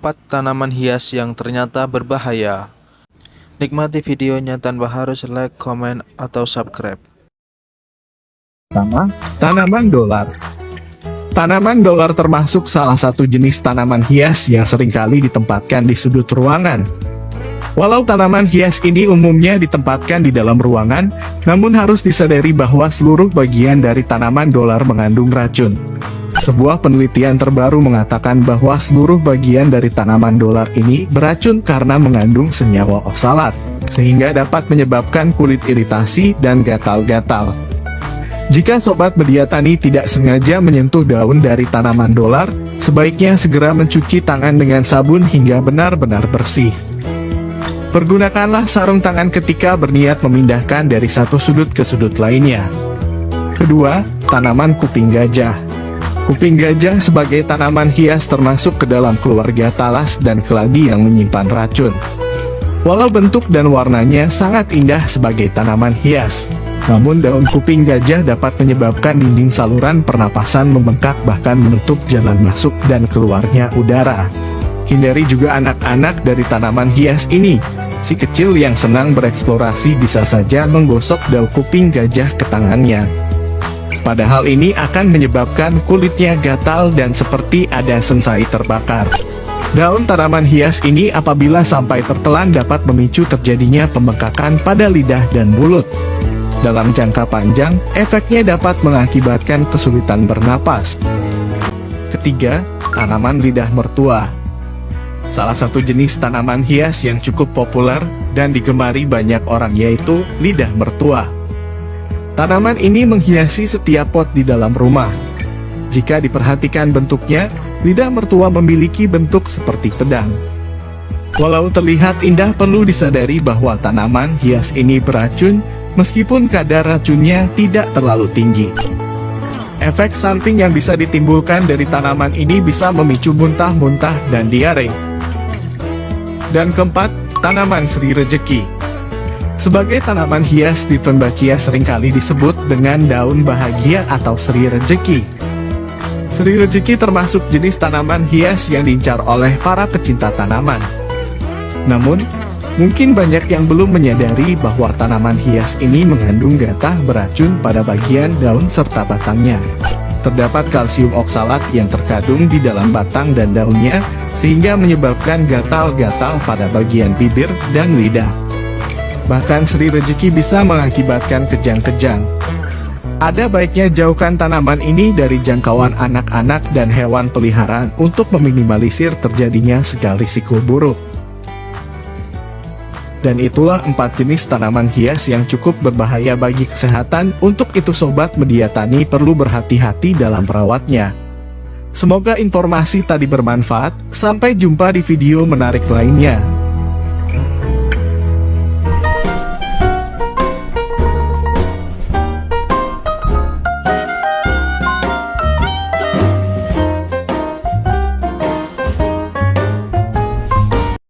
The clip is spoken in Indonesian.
4 tanaman hias yang ternyata berbahaya. Nikmati videonya tanpa harus like, komen, atau subscribe. Tanaman dolar. Tanaman dolar termasuk salah satu jenis tanaman hias yang seringkali ditempatkan di sudut ruangan. Walau tanaman hias ini umumnya ditempatkan di dalam ruangan, namun harus disadari bahwa seluruh bagian dari tanaman dolar mengandung racun. Sebuah penelitian terbaru mengatakan bahwa seluruh bagian dari tanaman dolar ini beracun karena mengandung senyawa oksalat, sehingga dapat menyebabkan kulit iritasi dan gatal-gatal. Jika sobat media tani tidak sengaja menyentuh daun dari tanaman dolar, sebaiknya segera mencuci tangan dengan sabun hingga benar-benar bersih. Pergunakanlah sarung tangan ketika berniat memindahkan dari satu sudut ke sudut lainnya. Kedua, tanaman kuping gajah. Kuping gajah sebagai tanaman hias termasuk ke dalam keluarga talas dan keladi yang menyimpan racun. Walau bentuk dan warnanya sangat indah sebagai tanaman hias, namun daun kuping gajah dapat menyebabkan dinding saluran pernapasan membengkak bahkan menutup jalan masuk dan keluarnya udara. Hindari juga anak-anak dari tanaman hias ini. Si kecil yang senang bereksplorasi bisa saja menggosok daun kuping gajah ke tangannya. Padahal ini akan menyebabkan kulitnya gatal dan seperti ada sensai terbakar. Daun tanaman hias ini apabila sampai tertelan dapat memicu terjadinya pembengkakan pada lidah dan mulut. Dalam jangka panjang, efeknya dapat mengakibatkan kesulitan bernapas. Ketiga, tanaman lidah mertua. Salah satu jenis tanaman hias yang cukup populer dan digemari banyak orang yaitu lidah mertua. Tanaman ini menghiasi setiap pot di dalam rumah. Jika diperhatikan bentuknya, lidah mertua memiliki bentuk seperti pedang. Walau terlihat indah, perlu disadari bahwa tanaman hias ini beracun, meskipun kadar racunnya tidak terlalu tinggi. Efek samping yang bisa ditimbulkan dari tanaman ini bisa memicu muntah-muntah dan diare. Dan keempat, tanaman seri rejeki. Sebagai tanaman hias di pembacia seringkali disebut dengan daun bahagia atau seri rejeki. Seri rejeki termasuk jenis tanaman hias yang diincar oleh para pecinta tanaman. Namun, mungkin banyak yang belum menyadari bahwa tanaman hias ini mengandung gatah beracun pada bagian daun serta batangnya. Terdapat kalsium oksalat yang terkandung di dalam batang dan daunnya, sehingga menyebabkan gatal-gatal pada bagian bibir dan lidah. Bahkan seri rejeki bisa mengakibatkan kejang-kejang. Ada baiknya jauhkan tanaman ini dari jangkauan anak-anak dan hewan peliharaan untuk meminimalisir terjadinya segala risiko buruk. Dan itulah 4 jenis tanaman hias yang cukup berbahaya bagi kesehatan. Untuk itu sobat media tani perlu berhati-hati dalam merawatnya. Semoga informasi tadi bermanfaat. Sampai jumpa di video menarik lainnya.